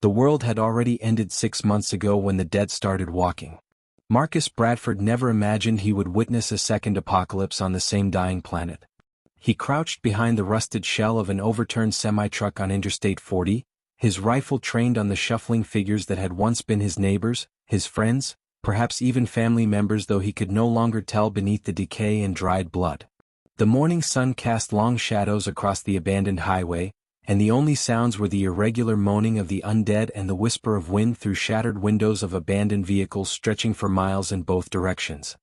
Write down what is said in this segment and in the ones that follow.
The world had already ended 6 months ago when the dead started walking. Marcus Bradford never imagined he would witness a second apocalypse on the same dying planet. He crouched behind the rusted shell of an overturned semi-truck on Interstate 40, his rifle trained on the shuffling figures that had once been his neighbors, his friends, perhaps even family members, though he could no longer tell beneath the decay and dried blood. The morning sun cast long shadows across the abandoned highway, and the only sounds were the irregular moaning of the undead and the whisper of wind through shattered windows of abandoned vehicles stretching for miles in both directions.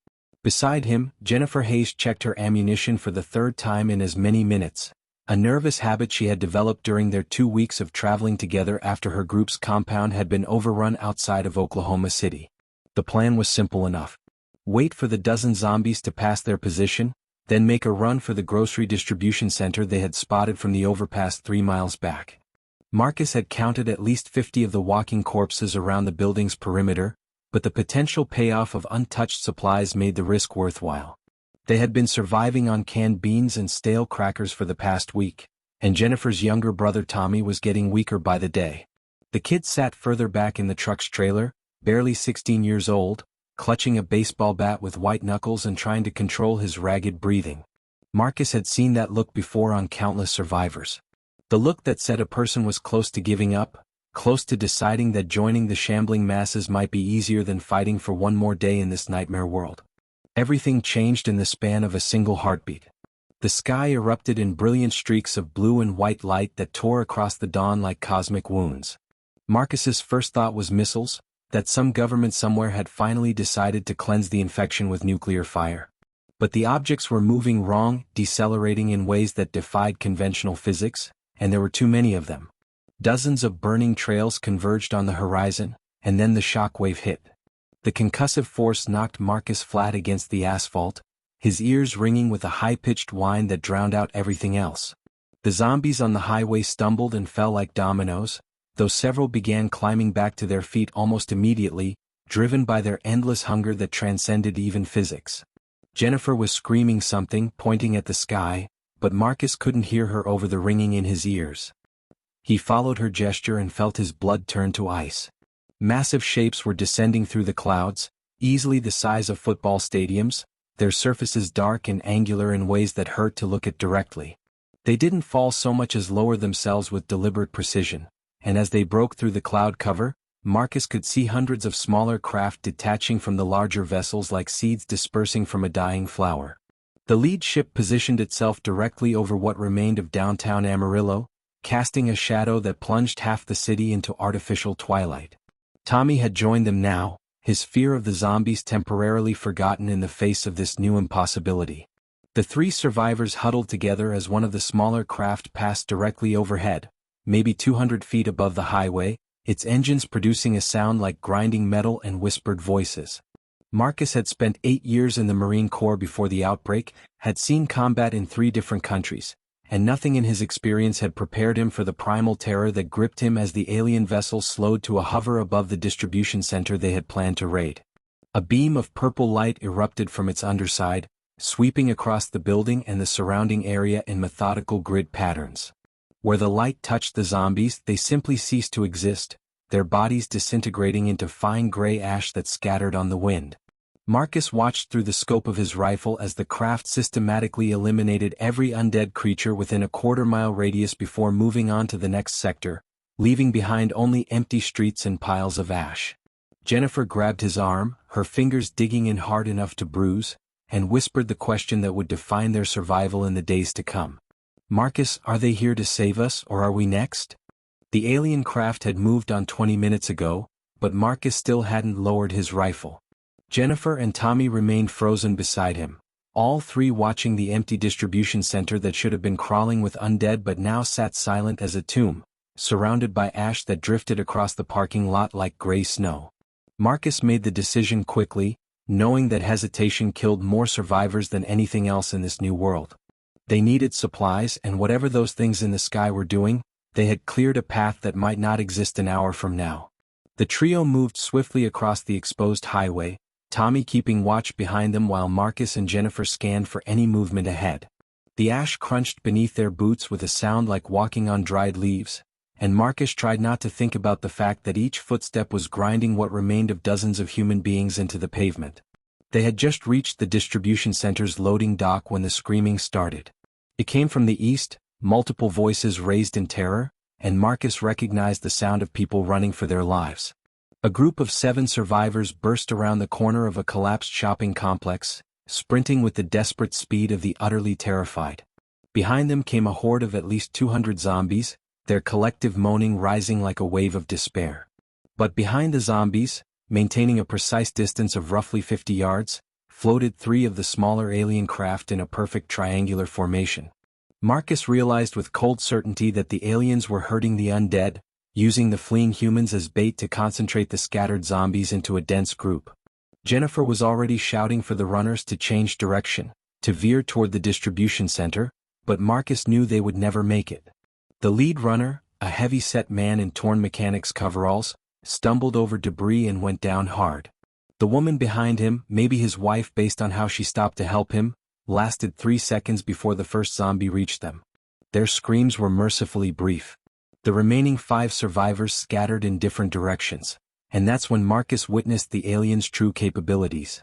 Beside him, Jennifer Hayes checked her ammunition for the third time in as many minutes, a nervous habit she had developed during their 2 weeks of traveling together after her group's compound had been overrun outside of Oklahoma City. The plan was simple enough. Wait for the dozen zombies to pass their position, then make a run for the grocery distribution center they had spotted from the overpass 3 miles back. Marcus had counted at least 50 of the walking corpses around the building's perimeter, but the potential payoff of untouched supplies made the risk worthwhile. They had been surviving on canned beans and stale crackers for the past week, and Jennifer's younger brother Tommy was getting weaker by the day. The kid sat further back in the truck's trailer, barely 16 years old, clutching a baseball bat with white knuckles and trying to control his ragged breathing. Marcus had seen that look before on countless survivors. The look that said a person was close to giving up, close to deciding that joining the shambling masses might be easier than fighting for one more day in this nightmare world. Everything changed in the span of a single heartbeat. The sky erupted in brilliant streaks of blue and white light that tore across the dawn like cosmic wounds. Marcus's first thought was missiles, that some government somewhere had finally decided to cleanse the infection with nuclear fire. But the objects were moving wrong, decelerating in ways that defied conventional physics, and there were too many of them. Dozens of burning trails converged on the horizon, and then the shockwave hit. The concussive force knocked Marcus flat against the asphalt, his ears ringing with a high-pitched whine that drowned out everything else. The zombies on the highway stumbled and fell like dominoes, though several began climbing back to their feet almost immediately, driven by their endless hunger that transcended even physics. Jennifer was screaming something, pointing at the sky, but Marcus couldn't hear her over the ringing in his ears. He followed her gesture and felt his blood turn to ice. Massive shapes were descending through the clouds, easily the size of football stadiums, their surfaces dark and angular in ways that hurt to look at directly. They didn't fall so much as lower themselves with deliberate precision, and as they broke through the cloud cover, Marcus could see hundreds of smaller craft detaching from the larger vessels like seeds dispersing from a dying flower. The lead ship positioned itself directly over what remained of downtown Amarillo, casting a shadow that plunged half the city into artificial twilight. Tommy had joined them now, his fear of the zombies temporarily forgotten in the face of this new impossibility. The 3 survivors huddled together as one of the smaller craft passed directly overhead, maybe 200 feet above the highway, its engines producing a sound like grinding metal and whispered voices. Marcus had spent 8 years in the Marine Corps before the outbreak, had seen combat in 3 different countries, and nothing in his experience had prepared him for the primal terror that gripped him as the alien vessel slowed to a hover above the distribution center they had planned to raid. A beam of purple light erupted from its underside, sweeping across the building and the surrounding area in methodical grid patterns. Where the light touched the zombies, they simply ceased to exist, their bodies disintegrating into fine gray ash that scattered on the wind. Marcus watched through the scope of his rifle as the craft systematically eliminated every undead creature within a quarter-mile radius before moving on to the next sector, leaving behind only empty streets and piles of ash. Jennifer grabbed his arm, her fingers digging in hard enough to bruise, and whispered the question that would define their survival in the days to come. "Marcus, are they here to save us, or are we next?" The alien craft had moved on 20 minutes ago, but Marcus still hadn't lowered his rifle. Jennifer and Tommy remained frozen beside him, all 3 watching the empty distribution center that should have been crawling with undead but now sat silent as a tomb, surrounded by ash that drifted across the parking lot like gray snow. Marcus made the decision quickly, knowing that hesitation killed more survivors than anything else in this new world. They needed supplies, and whatever those things in the sky were doing, they had cleared a path that might not exist an hour from now. The trio moved swiftly across the exposed highway, Tommy keeping watch behind them while Marcus and Jennifer scanned for any movement ahead. The ash crunched beneath their boots with a sound like walking on dried leaves, and Marcus tried not to think about the fact that each footstep was grinding what remained of dozens of human beings into the pavement. They had just reached the distribution center's loading dock when the screaming started. It came from the east, multiple voices raised in terror, and Marcus recognized the sound of people running for their lives. A group of 7 survivors burst around the corner of a collapsed shopping complex, sprinting with the desperate speed of the utterly terrified. Behind them came a horde of at least 200 zombies, their collective moaning rising like a wave of despair. But behind the zombies, maintaining a precise distance of roughly 50 yards, floated 3 of the smaller alien craft in a perfect triangular formation. Marcus realized with cold certainty that the aliens were hurting the undead, using the fleeing humans as bait to concentrate the scattered zombies into a dense group. Jennifer was already shouting for the runners to change direction, to veer toward the distribution center, but Marcus knew they would never make it. The lead runner, a heavy-set man in torn mechanics coveralls, stumbled over debris and went down hard. The woman behind him, maybe his wife based on how she stopped to help him, lasted 3 seconds before the first zombie reached them. Their screams were mercifully brief. The remaining 5 survivors scattered in different directions, and that's when Marcus witnessed the aliens' true capabilities.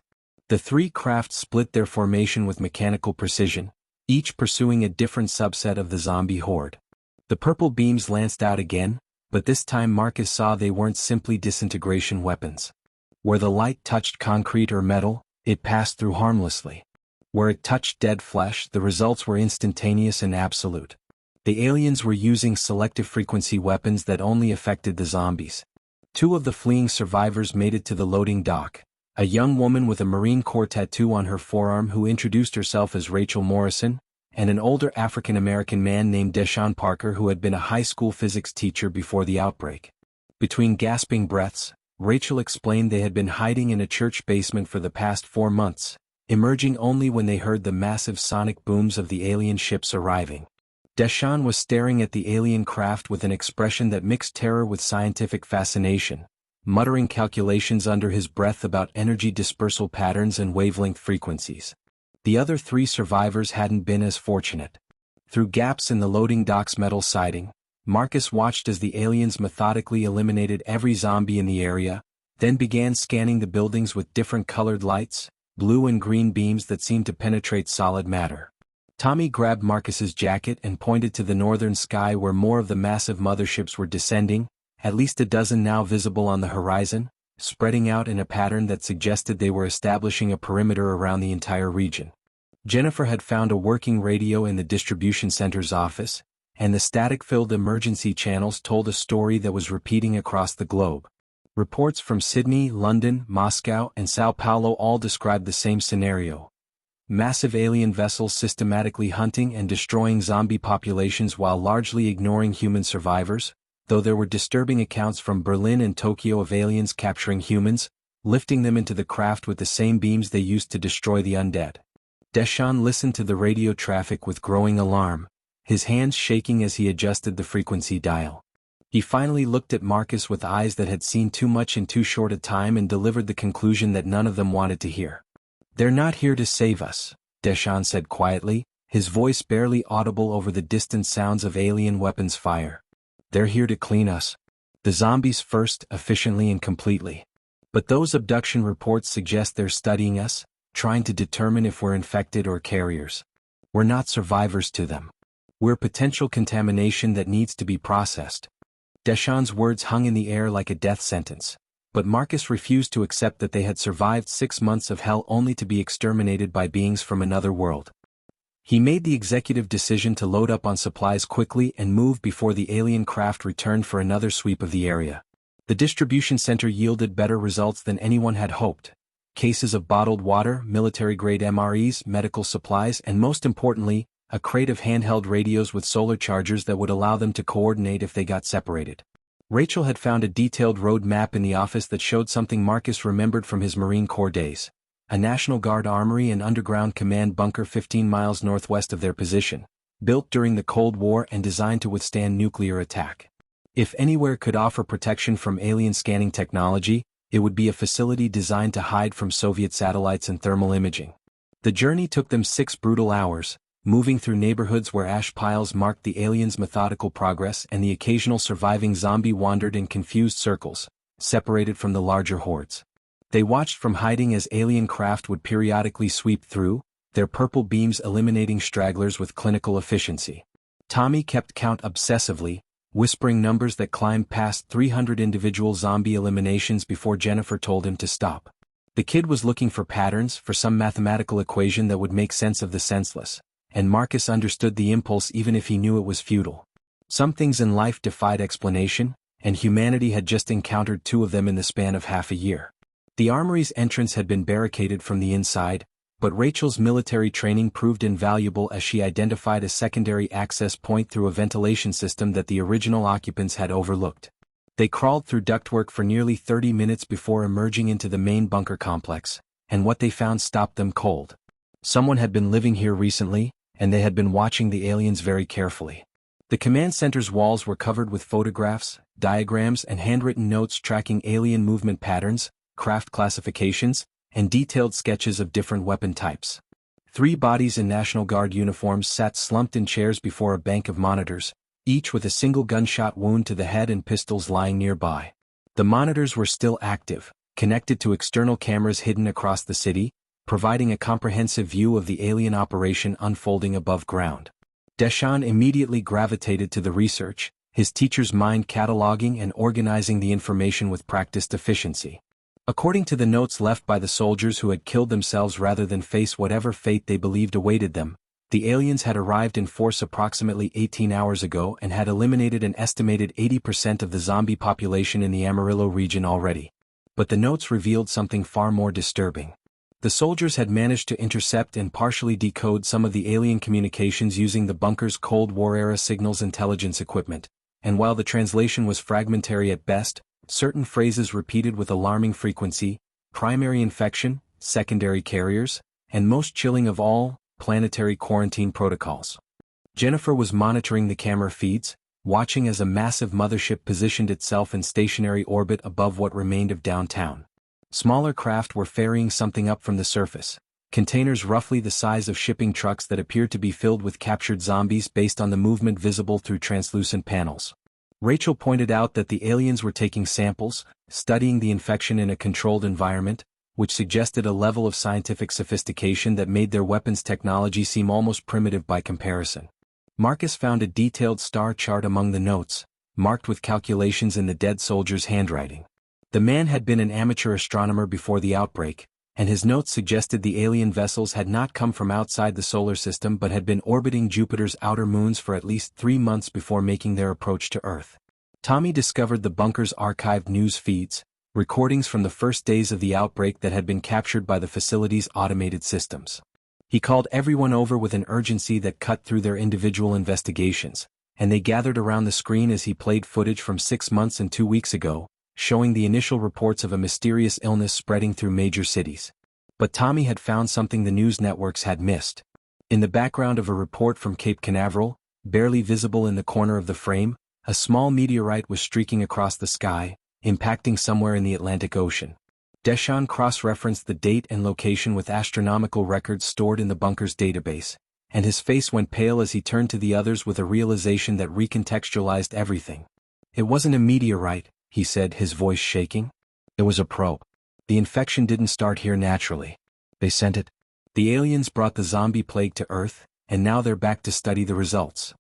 The 3 crafts split their formation with mechanical precision, each pursuing a different subset of the zombie horde. The purple beams lanced out again, but this time Marcus saw they weren't simply disintegration weapons. Where the light touched concrete or metal, it passed through harmlessly. Where it touched dead flesh, the results were instantaneous and absolute. The aliens were using selective frequency weapons that only affected the zombies. 2 of the fleeing survivors made it to the loading dock, a young woman with a Marine Corps tattoo on her forearm who introduced herself as Rachel Morrison, and an older African-American man named Deshaun Parker who had been a high school physics teacher before the outbreak. Between gasping breaths, Rachel explained they had been hiding in a church basement for the past 4 months, emerging only when they heard the massive sonic booms of the alien ships arriving. Deshaun was staring at the alien craft with an expression that mixed terror with scientific fascination, muttering calculations under his breath about energy dispersal patterns and wavelength frequencies. The other 3 survivors hadn't been as fortunate. Through gaps in the loading dock's metal siding, Marcus watched as the aliens methodically eliminated every zombie in the area, then began scanning the buildings with different colored lights, blue and green beams that seemed to penetrate solid matter. Tommy grabbed Marcus's jacket and pointed to the northern sky where more of the massive motherships were descending, at least a dozen now visible on the horizon, spreading out in a pattern that suggested they were establishing a perimeter around the entire region. Jennifer had found a working radio in the distribution center's office, and the static-filled emergency channels told a story that was repeating across the globe. Reports from Sydney, London, Moscow, and Sao Paulo all described the same scenario. Massive alien vessels systematically hunting and destroying zombie populations while largely ignoring human survivors, though there were disturbing accounts from Berlin and Tokyo of aliens capturing humans, lifting them into the craft with the same beams they used to destroy the undead. Deshaun listened to the radio traffic with growing alarm, his hands shaking as he adjusted the frequency dial. He finally looked at Marcus with eyes that had seen too much in too short a time and delivered the conclusion that none of them wanted to hear. "They're not here to save us," Deshaun said quietly, his voice barely audible over the distant sounds of alien weapons fire. "They're here to clean us. The zombies first, efficiently and completely. But those abduction reports suggest they're studying us, trying to determine if we're infected or carriers. We're not survivors to them. We're potential contamination that needs to be processed." Deshaun's words hung in the air like a death sentence, but Marcus refused to accept that they had survived 6 months of hell only to be exterminated by beings from another world. He made the executive decision to load up on supplies quickly and move before the alien craft returned for another sweep of the area. The distribution center yielded better results than anyone had hoped. Cases of bottled water, military-grade MREs, medical supplies, and most importantly, a crate of handheld radios with solar chargers that would allow them to coordinate if they got separated. Rachel had found a detailed road map in the office that showed something Marcus remembered from his Marine Corps days: a National Guard armory and underground command bunker 15 miles northwest of their position, built during the Cold War and designed to withstand nuclear attack. If anywhere could offer protection from alien scanning technology, it would be a facility designed to hide from Soviet satellites and thermal imaging. The journey took them 6 brutal hours, moving through neighborhoods where ash piles marked the aliens' methodical progress, and the occasional surviving zombie wandered in confused circles, separated from the larger hordes. They watched from hiding as alien craft would periodically sweep through, their purple beams eliminating stragglers with clinical efficiency. Tommy kept count obsessively, whispering numbers that climbed past 300 individual zombie eliminations before Jennifer told him to stop. The kid was looking for patterns, for some mathematical equation that would make sense of the senseless, and Marcus understood the impulse even if he knew it was futile. Some things in life defied explanation, and humanity had just encountered two of them in the span of half a year. The armory's entrance had been barricaded from the inside, but Rachel's military training proved invaluable as she identified a secondary access point through a ventilation system that the original occupants had overlooked. They crawled through ductwork for nearly 30 minutes before emerging into the main bunker complex, and what they found stopped them cold. Someone had been living here recently, and they had been watching the aliens very carefully. The command center's walls were covered with photographs, diagrams, and handwritten notes tracking alien movement patterns, craft classifications, and detailed sketches of different weapon types. 3 bodies in National Guard uniforms sat slumped in chairs before a bank of monitors, each with a single gunshot wound to the head and pistols lying nearby. The monitors were still active, connected to external cameras hidden across the city, providing a comprehensive view of the alien operation unfolding above ground. Deshaun immediately gravitated to the research, his teacher's mind cataloging and organizing the information with practiced efficiency. According to the notes left by the soldiers who had killed themselves rather than face whatever fate they believed awaited them, the aliens had arrived in force approximately 18 hours ago and had eliminated an estimated 80% of the zombie population in the Amarillo region already. But the notes revealed something far more disturbing. The soldiers had managed to intercept and partially decode some of the alien communications using the bunker's Cold War-era signals intelligence equipment, and while the translation was fragmentary at best, certain phrases repeated with alarming frequency: primary infection, secondary carriers, and most chilling of all, planetary quarantine protocols. Jennifer was monitoring the camera feeds, watching as a massive mothership positioned itself in stationary orbit above what remained of downtown. Smaller craft were ferrying something up from the surface, containers roughly the size of shipping trucks that appeared to be filled with captured zombies based on the movement visible through translucent panels. Rachel pointed out that the aliens were taking samples, studying the infection in a controlled environment, which suggested a level of scientific sophistication that made their weapons technology seem almost primitive by comparison. Marcus found a detailed star chart among the notes, marked with calculations in the dead soldier's handwriting. The man had been an amateur astronomer before the outbreak, and his notes suggested the alien vessels had not come from outside the solar system but had been orbiting Jupiter's outer moons for at least 3 months before making their approach to Earth. Tommy discovered the bunker's archived news feeds, recordings from the first days of the outbreak that had been captured by the facility's automated systems. He called everyone over with an urgency that cut through their individual investigations, and they gathered around the screen as he played footage from 6 months and 2 weeks ago, showing the initial reports of a mysterious illness spreading through major cities. But Tommy had found something the news networks had missed. In the background of a report from Cape Canaveral, barely visible in the corner of the frame, a small meteorite was streaking across the sky, impacting somewhere in the Atlantic Ocean. Deshaun cross-referenced the date and location with astronomical records stored in the bunker's database, and his face went pale as he turned to the others with a realization that recontextualized everything. It wasn't a meteorite, he said, his voice shaking. It was a probe. The infection didn't start here naturally. They sent it. The aliens brought the zombie plague to Earth, and now they're back to study the results.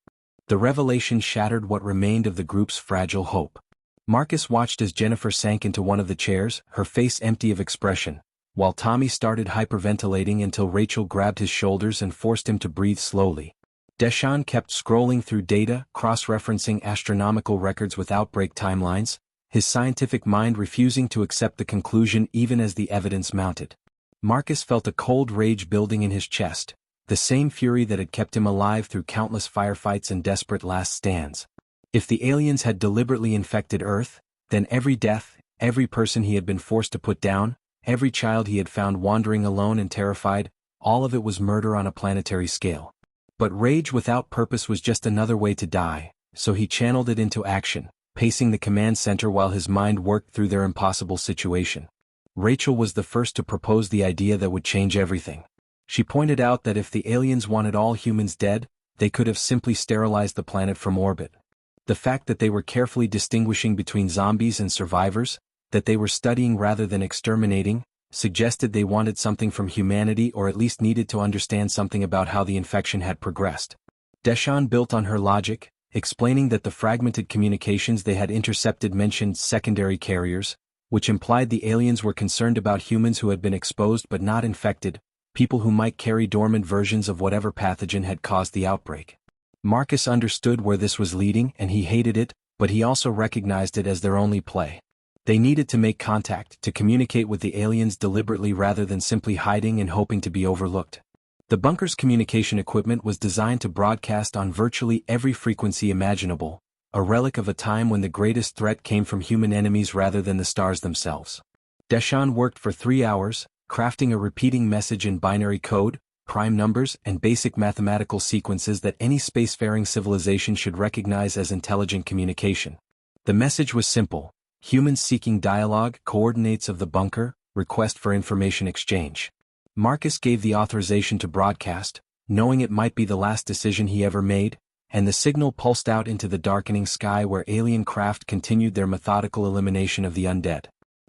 The revelation shattered what remained of the group's fragile hope. Marcus watched as Jennifer sank into one of the chairs, her face empty of expression, while Tommy started hyperventilating until Rachel grabbed his shoulders and forced him to breathe slowly. Deshaun kept scrolling through data, cross-referencing astronomical records with outbreak timelines, his scientific mind refusing to accept the conclusion even as the evidence mounted. Marcus felt a cold rage building in his chest, the same fury that had kept him alive through countless firefights and desperate last stands. If the aliens had deliberately infected Earth, then every death, every person he had been forced to put down, every child he had found wandering alone and terrified, all of it was murder on a planetary scale. But rage without purpose was just another way to die, so he channeled it into action, pacing the command center while his mind worked through their impossible situation. Rachel was the first to propose the idea that would change everything. She pointed out that if the aliens wanted all humans dead, they could have simply sterilized the planet from orbit. The fact that they were carefully distinguishing between zombies and survivors, that they were studying rather than exterminating, suggested they wanted something from humanity or at least needed to understand something about how the infection had progressed. Deshan built on her logic, explaining that the fragmented communications they had intercepted mentioned secondary carriers, which implied the aliens were concerned about humans who had been exposed but not infected, people who might carry dormant versions of whatever pathogen had caused the outbreak. Marcus understood where this was leading and he hated it, but he also recognized it as their only play. They needed to make contact, to communicate with the aliens deliberately rather than simply hiding and hoping to be overlooked. The bunker's communication equipment was designed to broadcast on virtually every frequency imaginable, a relic of a time when the greatest threat came from human enemies rather than the stars themselves. Deshan worked for 3 hours, crafting a repeating message in binary code, prime numbers, and basic mathematical sequences that any spacefaring civilization should recognize as intelligent communication. The message was simple: humans seeking dialogue, coordinates of the bunker, request for information exchange. Marcus gave the authorization to broadcast, knowing it might be the last decision he ever made, and the signal pulsed out into the darkening sky where alien craft continued their methodical elimination of the undead.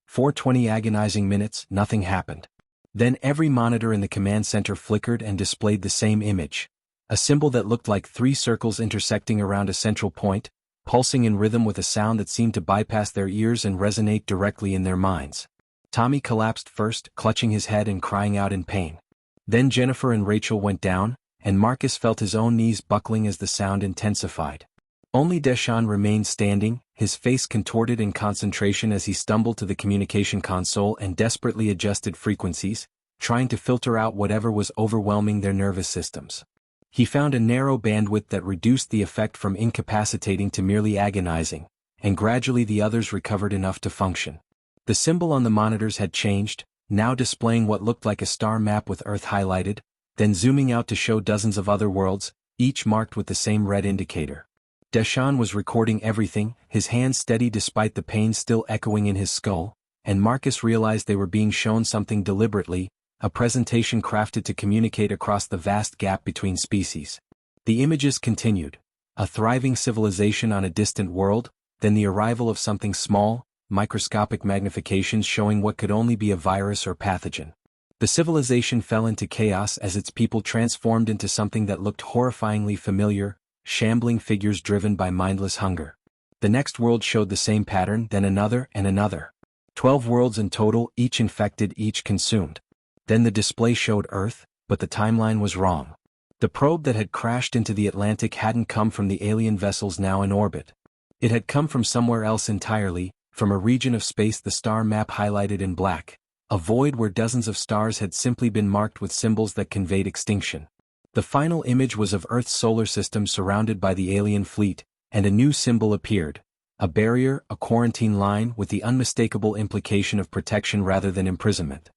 For 20 agonizing minutes, nothing happened. Then every monitor in the command center flickered and displayed the same image, a symbol that looked like 3 circles intersecting around a central point, pulsing in rhythm with a sound that seemed to bypass their ears and resonate directly in their minds. Tommy collapsed first, clutching his head and crying out in pain. Then Jennifer and Rachel went down, and Marcus felt his own knees buckling as the sound intensified. Only Deshan remained standing, his face contorted in concentration as he stumbled to the communication console and desperately adjusted frequencies, trying to filter out whatever was overwhelming their nervous systems. He found a narrow bandwidth that reduced the effect from incapacitating to merely agonizing, and gradually the others recovered enough to function. The symbol on the monitors had changed, now displaying what looked like a star map with Earth highlighted, then zooming out to show dozens of other worlds, each marked with the same red indicator. Deshan was recording everything, his hands steady despite the pain still echoing in his skull, and Marcus realized they were being shown something deliberately, a presentation crafted to communicate across the vast gap between species. The images continued: a thriving civilization on a distant world, then the arrival of something small, microscopic magnifications showing what could only be a virus or pathogen. The civilization fell into chaos as its people transformed into something that looked horrifyingly familiar, shambling figures driven by mindless hunger. The next world showed the same pattern, then another and another. 12 worlds in total, each infected, each consumed. Then the display showed Earth, but the timeline was wrong. The probe that had crashed into the Atlantic hadn't come from the alien vessels now in orbit. It had come from somewhere else entirely, from a region of space the star map highlighted in black, a void where dozens of stars had simply been marked with symbols that conveyed extinction. The final image was of Earth's solar system surrounded by the alien fleet, and a new symbol appeared, a barrier, a quarantine line with the unmistakable implication of protection rather than imprisonment.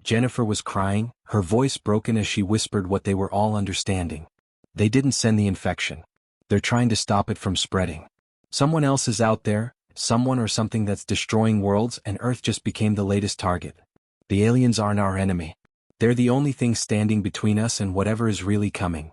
Jennifer was crying, her voice broken as she whispered what they were all understanding. They didn't send the infection. They're trying to stop it from spreading. Someone else is out there, someone or something that's destroying worlds, and Earth just became the latest target. The aliens aren't our enemy. They're the only thing standing between us and whatever is really coming.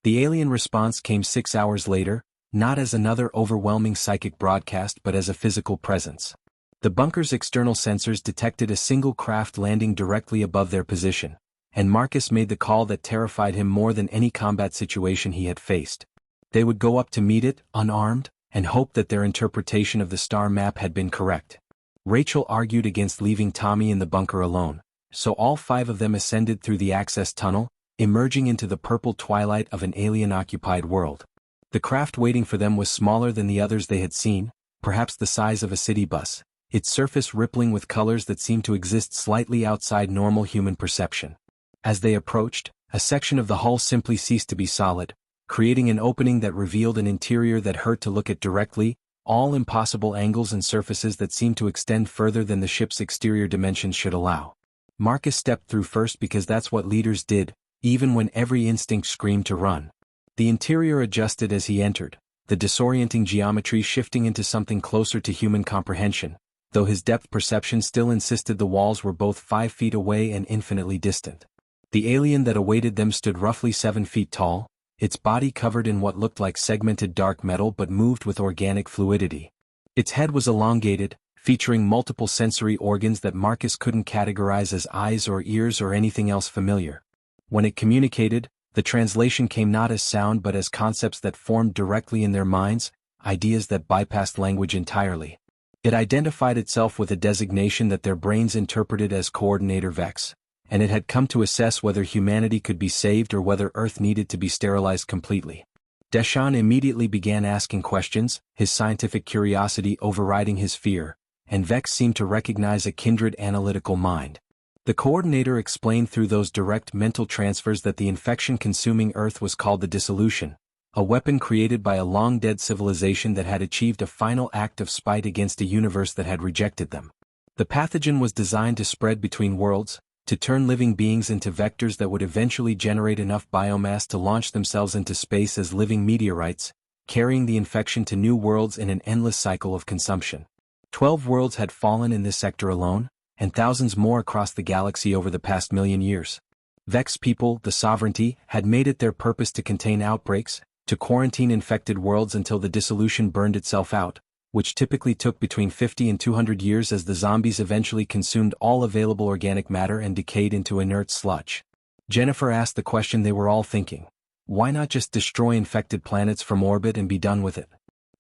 The alien response came 6 hours later, not as another overwhelming psychic broadcast but as a physical presence. The bunker's external sensors detected a single craft landing directly above their position, and Marcus made the call that terrified him more than any combat situation he had faced. They would go up to meet it, unarmed, and hope that their interpretation of the star map had been correct. Rachel argued against leaving Tommy in the bunker alone, so all 5 of them ascended through the access tunnel, emerging into the purple twilight of an alien-occupied world. The craft waiting for them was smaller than the others they had seen, perhaps the size of a city bus, its surface rippling with colors that seemed to exist slightly outside normal human perception. As they approached, a section of the hull simply ceased to be solid, creating an opening that revealed an interior that hurt to look at directly, all impossible angles and surfaces that seemed to extend further than the ship's exterior dimensions should allow. Marcus stepped through first because that's what leaders did, even when every instinct screamed to run. The interior adjusted as he entered, the disorienting geometry shifting into something closer to human comprehension, though his depth perception still insisted the walls were both 5 feet away and infinitely distant. The alien that awaited them stood roughly 7 feet tall, its body covered in what looked like segmented dark metal but moved with organic fluidity. Its head was elongated, featuring multiple sensory organs that Marcus couldn't categorize as eyes or ears or anything else familiar. When it communicated, the translation came not as sound but as concepts that formed directly in their minds, ideas that bypassed language entirely. It identified itself with a designation that their brains interpreted as Coordinator Vex, and it had come to assess whether humanity could be saved or whether Earth needed to be sterilized completely. Deshaun immediately began asking questions, his scientific curiosity overriding his fear, and Vex seemed to recognize a kindred analytical mind. The Coordinator explained through those direct mental transfers that the infection-consuming Earth was called the Dissolution, a weapon created by a long-dead civilization that had achieved a final act of spite against a universe that had rejected them. The pathogen was designed to spread between worlds, to turn living beings into vectors that would eventually generate enough biomass to launch themselves into space as living meteorites, carrying the infection to new worlds in an endless cycle of consumption. 12 worlds had fallen in this sector alone, and thousands more across the galaxy over the past million years. Vex people, the sovereignty, had made it their purpose to contain outbreaks, to quarantine infected worlds until the dissolution burned itself out, which typically took between 50 and 200 years as the zombies eventually consumed all available organic matter and decayed into inert sludge. Jennifer asked the question they were all thinking. Why not just destroy infected planets from orbit and be done with it?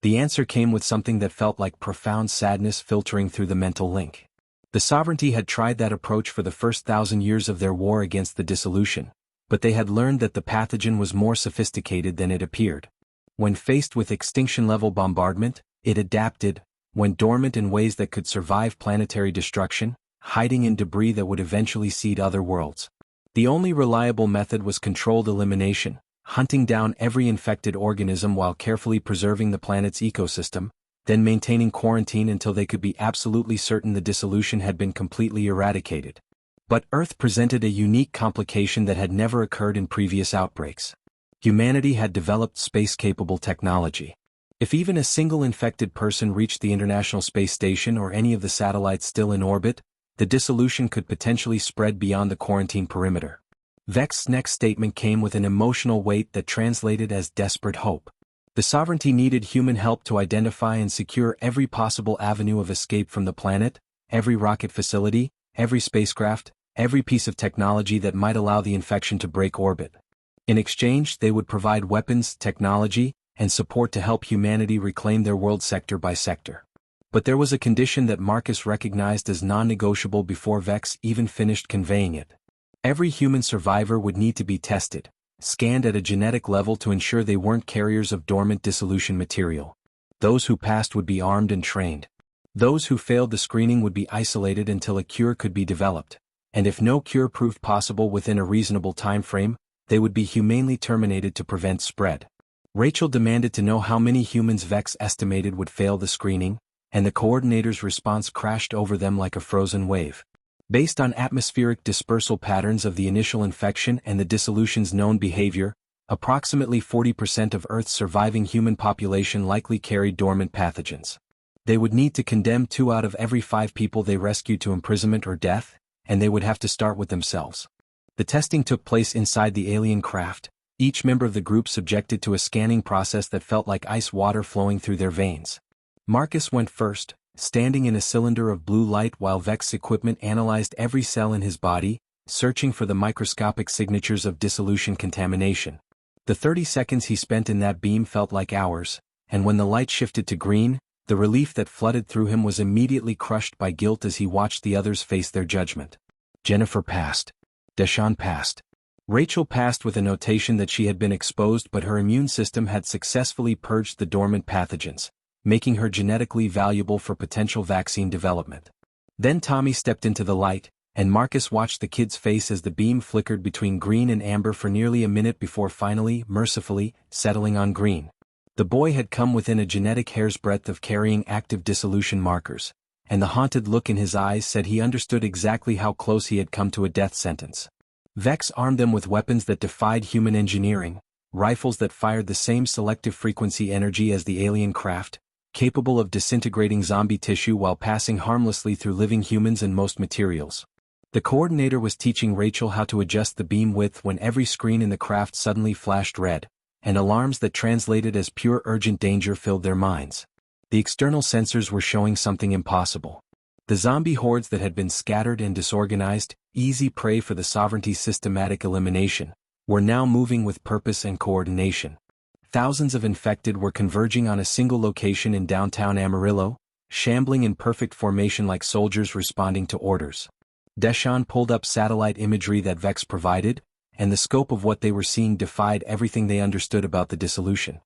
The answer came with something that felt like profound sadness filtering through the mental link. The sovereignty had tried that approach for the first 1,000 years of their war against the dissolution, but they had learned that the pathogen was more sophisticated than it appeared. When faced with extinction-level bombardment, it adapted, went dormant in ways that could survive planetary destruction, hiding in debris that would eventually seed other worlds. The only reliable method was controlled elimination, hunting down every infected organism while carefully preserving the planet's ecosystem, then maintaining quarantine until they could be absolutely certain the dissolution had been completely eradicated. But Earth presented a unique complication that had never occurred in previous outbreaks. Humanity had developed space-capable technology. If even a single infected person reached the International Space Station or any of the satellites still in orbit, the dissolution could potentially spread beyond the quarantine perimeter. Vex's next statement came with an emotional weight that translated as desperate hope. The sovereignty needed human help to identify and secure every possible avenue of escape from the planet, every rocket facility, every spacecraft, every piece of technology that might allow the infection to break orbit. In exchange, they would provide weapons, technology, and support to help humanity reclaim their world sector by sector. But there was a condition that Marcus recognized as non-negotiable before Vex even finished conveying it. Every human survivor would need to be tested, scanned at a genetic level to ensure they weren't carriers of dormant dissolution material. Those who passed would be armed and trained. Those who failed the screening would be isolated until a cure could be developed, and if no cure proved possible within a reasonable time frame, they would be humanely terminated to prevent spread. Rachel demanded to know how many humans Vex estimated would fail the screening, and the coordinator's response crashed over them like a frozen wave. Based on atmospheric dispersal patterns of the initial infection and the dissolution's known behavior, approximately 40% of Earth's surviving human population likely carried dormant pathogens. They would need to condemn 2 out of every 5 people they rescued to imprisonment or death, and they would have to start with themselves. The testing took place inside the alien craft, each member of the group subjected to a scanning process that felt like ice water flowing through their veins. Marcus went first, standing in a cylinder of blue light while Vex's equipment analyzed every cell in his body, searching for the microscopic signatures of dissolution contamination. The 30 seconds he spent in that beam felt like hours, and when the light shifted to green, the relief that flooded through him was immediately crushed by guilt as he watched the others face their judgment. Jennifer passed. Deshaun passed. Rachel passed with a notation that she had been exposed but her immune system had successfully purged the dormant pathogens, making her genetically valuable for potential vaccine development. Then Tommy stepped into the light, and Marcus watched the kid's face as the beam flickered between green and amber for nearly a minute before finally, mercifully, settling on green. The boy had come within a genetic hair's breadth of carrying active dissolution markers, and the haunted look in his eyes said he understood exactly how close he had come to a death sentence. Vex armed them with weapons that defied human engineering, rifles that fired the same selective frequency energy as the alien craft, capable of disintegrating zombie tissue while passing harmlessly through living humans and most materials. The coordinator was teaching Rachel how to adjust the beam width when every screen in the craft suddenly flashed red, and alarms that translated as pure urgent danger filled their minds. The external sensors were showing something impossible. The zombie hordes that had been scattered and disorganized, easy prey for the sovereignty's systematic elimination, were now moving with purpose and coordination. Thousands of infected were converging on a single location in downtown Amarillo, shambling in perfect formation like soldiers responding to orders. Deshawn pulled up satellite imagery that Vex provided, and the scope of what they were seeing defied everything they understood about the dissolution.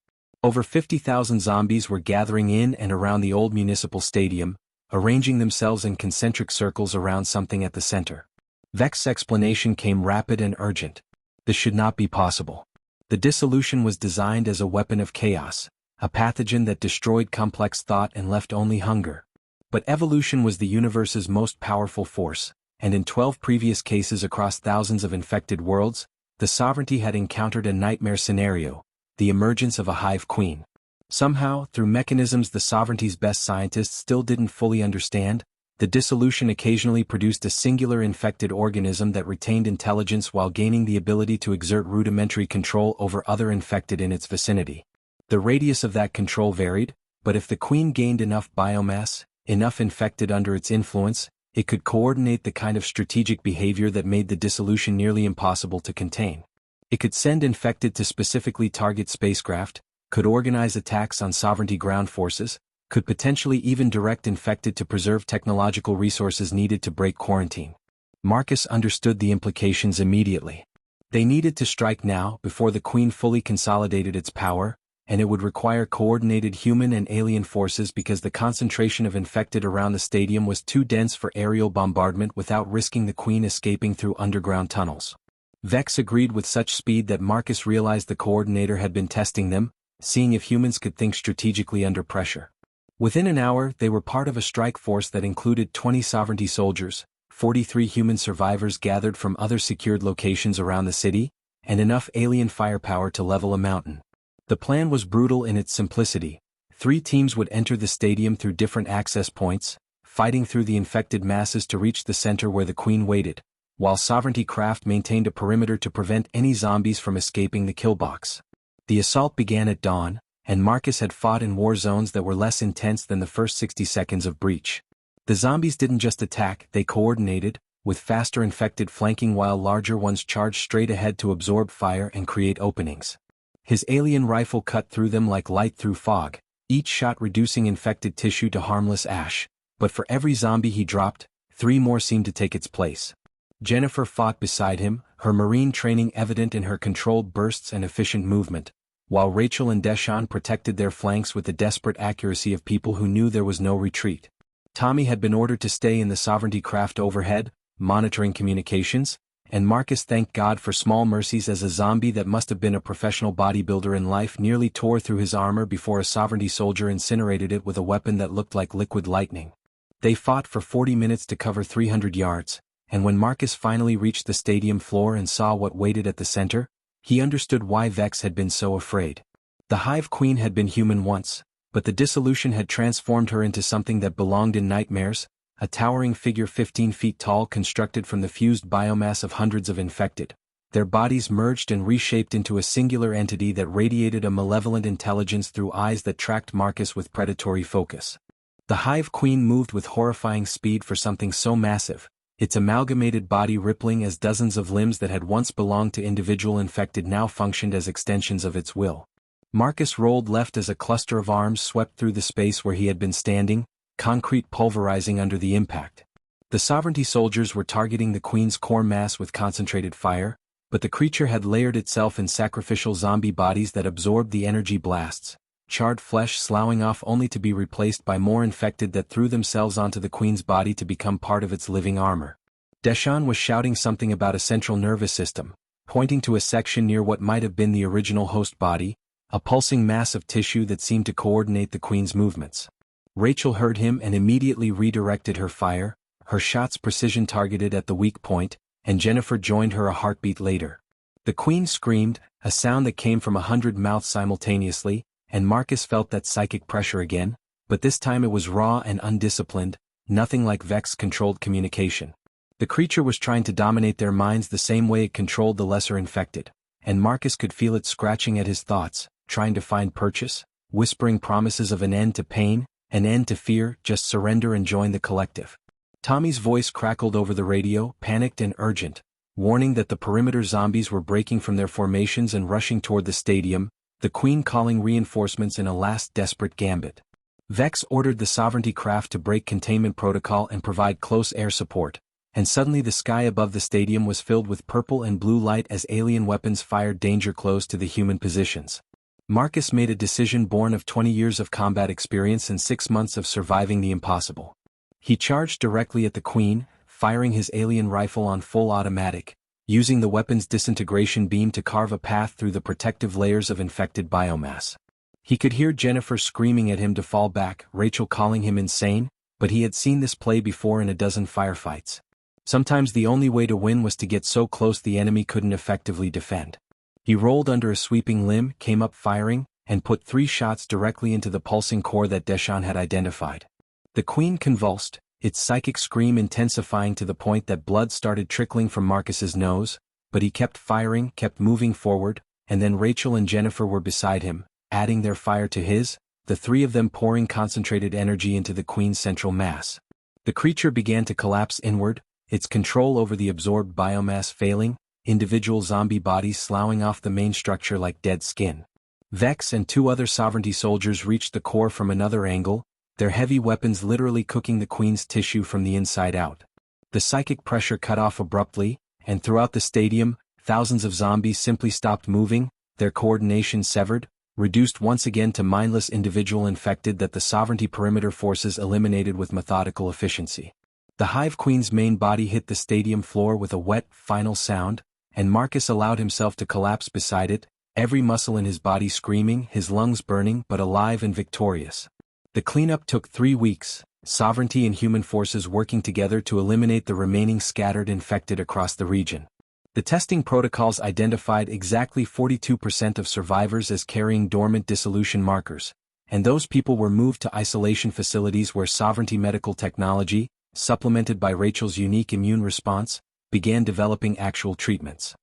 Over 50,000 zombies were gathering in and around the old municipal stadium, arranging themselves in concentric circles around something at the center. Vex's explanation came rapid and urgent. This should not be possible. The dissolution was designed as a weapon of chaos, a pathogen that destroyed complex thought and left only hunger. But evolution was the universe's most powerful force, and in 12 previous cases across thousands of infected worlds, the sovereignty had encountered a nightmare scenario, the emergence of a hive queen. Somehow, through mechanisms the sovereignty's best scientists still didn't fully understand, the dissolution occasionally produced a singular infected organism that retained intelligence while gaining the ability to exert rudimentary control over other infected in its vicinity. The radius of that control varied, but if the queen gained enough biomass, enough infected under its influence, it could coordinate the kind of strategic behavior that made the dissolution nearly impossible to contain. It could send infected to specifically target spacecraft, could organize attacks on sovereignty ground forces, could potentially even direct infected to preserve technological resources needed to break quarantine. Marcus understood the implications immediately. They needed to strike now before the Queen fully consolidated its power, and it would require coordinated human and alien forces because the concentration of infected around the stadium was too dense for aerial bombardment without risking the Queen escaping through underground tunnels. Vex agreed with such speed that Marcus realized the coordinator had been testing them, seeing if humans could think strategically under pressure. Within an hour, they were part of a strike force that included 20 sovereignty soldiers, 43 human survivors gathered from other secured locations around the city, and enough alien firepower to level a mountain. The plan was brutal in its simplicity. 3 teams would enter the stadium through different access points, fighting through the infected masses to reach the center where the Queen waited, while sovereignty craft maintained a perimeter to prevent any zombies from escaping the kill box. The assault began at dawn, and Marcus had fought in war zones that were less intense than the first 60 seconds of breach. The zombies didn't just attack, they coordinated, with faster infected flanking while larger ones charged straight ahead to absorb fire and create openings. His alien rifle cut through them like light through fog, each shot reducing infected tissue to harmless ash, but for every zombie he dropped, 3 more seemed to take its place. Jennifer fought beside him, her marine training evident in her controlled bursts and efficient movement, while Rachel and Deshawn protected their flanks with the desperate accuracy of people who knew there was no retreat. Tommy had been ordered to stay in the sovereignty craft overhead, monitoring communications, and Marcus thanked God for small mercies as a zombie that must have been a professional bodybuilder in life nearly tore through his armor before a sovereignty soldier incinerated it with a weapon that looked like liquid lightning. They fought for 40 minutes to cover 300 yards, and when Marcus finally reached the stadium floor and saw what waited at the center, he understood why Vex had been so afraid. The Hive Queen had been human once, but the dissolution had transformed her into something that belonged in nightmares, a towering figure 15 feet tall constructed from the fused biomass of hundreds of infected. Their bodies merged and reshaped into a singular entity that radiated a malevolent intelligence through eyes that tracked Marcus with predatory focus. The Hive Queen moved with horrifying speed for something so massive, its amalgamated body rippling as dozens of limbs that had once belonged to individual infected now functioned as extensions of its will. Marcus rolled left as a cluster of arms swept through the space where he had been standing, concrete pulverizing under the impact. The sovereignty soldiers were targeting the Queen's core mass with concentrated fire, but the creature had layered itself in sacrificial zombie bodies that absorbed the energy blasts, charred flesh sloughing off only to be replaced by more infected that threw themselves onto the Queen's body to become part of its living armor. Deshawn was shouting something about a central nervous system, pointing to a section near what might have been the original host body, a pulsing mass of tissue that seemed to coordinate the Queen's movements. Rachel heard him and immediately redirected her fire, her shots precision targeted at the weak point, and Jennifer joined her a heartbeat later. The Queen screamed, a sound that came from 100 mouths simultaneously, and Marcus felt that psychic pressure again, but this time it was raw and undisciplined, nothing like Vex-controlled communication. The creature was trying to dominate their minds the same way it controlled the lesser infected, and Marcus could feel it scratching at his thoughts, trying to find purchase, whispering promises of an end to pain, an end to fear, just surrender and join the collective. Tommy's voice crackled over the radio, panicked and urgent, warning that the perimeter zombies were breaking from their formations and rushing toward the stadium, the Queen calling reinforcements in a last desperate gambit. Vex ordered the Sovereignty craft to break containment protocol and provide close air support, and suddenly the sky above the stadium was filled with purple and blue light as alien weapons fired danger close to the human positions. Marcus made a decision born of 20 years of combat experience and 6 months of surviving the impossible. He charged directly at the Queen, firing his alien rifle on full automatic, using the weapon's disintegration beam to carve a path through the protective layers of infected biomass. He could hear Jennifer screaming at him to fall back, Rachel calling him insane, but he had seen this play before in a dozen firefights. Sometimes the only way to win was to get so close the enemy couldn't effectively defend. He rolled under a sweeping limb, came up firing, and put 3 shots directly into the pulsing core that Deshawn had identified. The Queen convulsed, its psychic scream intensifying to the point that blood started trickling from Marcus's nose, but he kept firing, kept moving forward, and then Rachel and Jennifer were beside him, adding their fire to his, the 3 of them pouring concentrated energy into the Queen's central mass. The creature began to collapse inward, its control over the absorbed biomass failing, individual zombie bodies sloughing off the main structure like dead skin. Vex and 2 other Sovereignty soldiers reached the core from another angle, their heavy weapons literally cooking the Queen's tissue from the inside out. The psychic pressure cut off abruptly, and throughout the stadium, thousands of zombies simply stopped moving, their coordination severed, reduced once again to mindless individual infected that the Sovereignty perimeter forces eliminated with methodical efficiency. The Hive Queen's main body hit the stadium floor with a wet, final sound, and Marcus allowed himself to collapse beside it, every muscle in his body screaming, his lungs burning but alive and victorious. The cleanup took 3 weeks, Sovereignty and human forces working together to eliminate the remaining scattered infected across the region. The testing protocols identified exactly 42% of survivors as carrying dormant dissolution markers, and those people were moved to isolation facilities where Sovereignty medical technology, supplemented by Rachel's unique immune response, began developing actual treatments.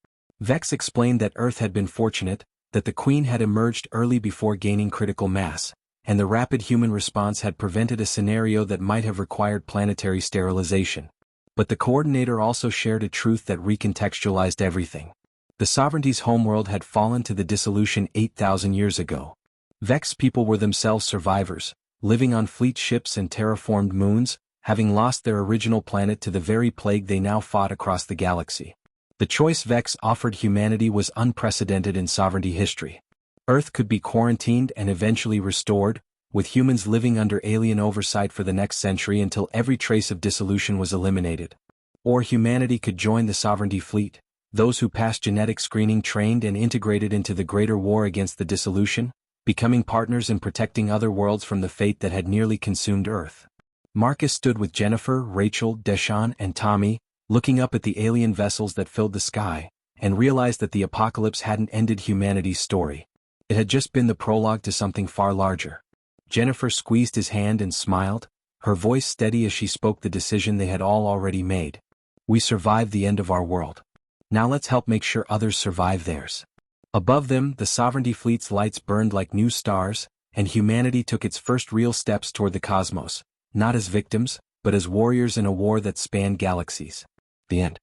Vex explained that Earth had been fortunate, that the Queen had emerged early before gaining critical mass, and the rapid human response had prevented a scenario that might have required planetary sterilization. But the coordinator also shared a truth that recontextualized everything. The Sovereignty's homeworld had fallen to the dissolution 8,000 years ago. Vex people were themselves survivors, living on fleet ships and terraformed moons, having lost their original planet to the very plague they now fought across the galaxy. The choice Vex offered humanity was unprecedented in Sovereignty history. Earth could be quarantined and eventually restored, with humans living under alien oversight for the next century until every trace of dissolution was eliminated. Or humanity could join the Sovereignty fleet, those who passed genetic screening trained and integrated into the greater war against the dissolution, becoming partners in protecting other worlds from the fate that had nearly consumed Earth. Marcus stood with Jennifer, Rachel, Deshawn, and Tommy, looking up at the alien vessels that filled the sky, and realized that the apocalypse hadn't ended humanity's story. It had just been the prologue to something far larger. Jennifer squeezed his hand and smiled, her voice steady as she spoke the decision they had all already made. We survived the end of our world. Now let's help make sure others survive theirs. Above them, the Sovereignty fleet's lights burned like new stars, and humanity took its first real steps toward the cosmos, not as victims, but as warriors in a war that spanned galaxies. The end.